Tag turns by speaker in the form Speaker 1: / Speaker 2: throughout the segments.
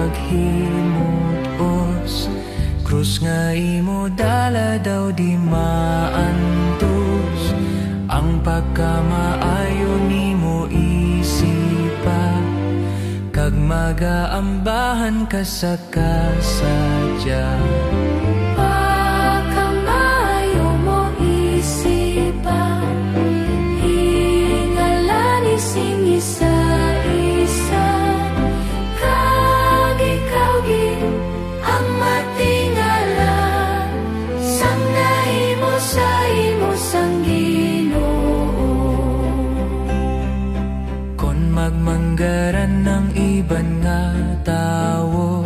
Speaker 1: paghimot-os. Krus nga imo dala daw di maantos. Ang pagkamaayo nimo isipa, kag magaambahan ka sa kasadya.
Speaker 2: Pagkamaayo mo isipa, hingalani sing isa-isa, kag ikaw gid ang matingala, sang nahimo sa imo sang Ginoo.
Speaker 1: Kon magmanggaran ng iban nga tawo,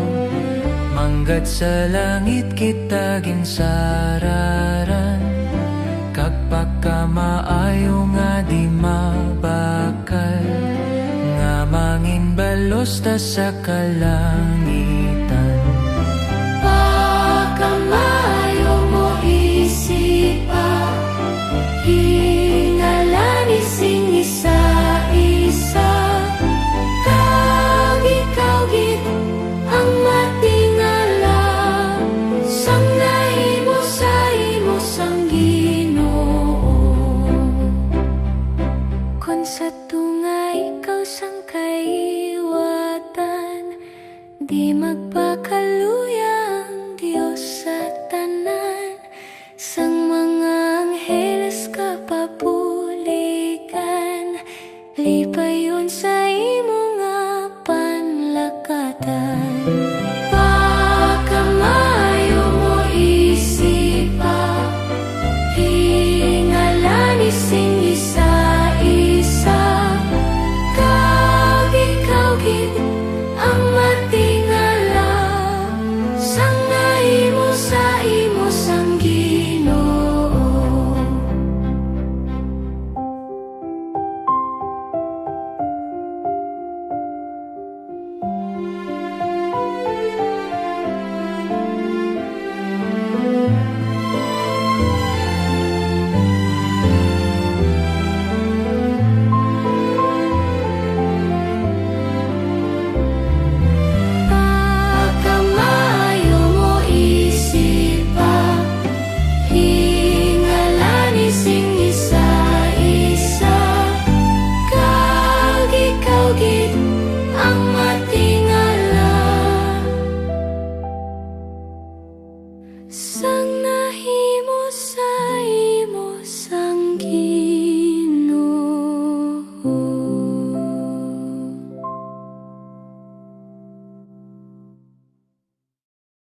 Speaker 1: manggat sa langit kita ginsararan, kag pagkamaayo nga di mabakal, nga mangin balos ta sa kalangit.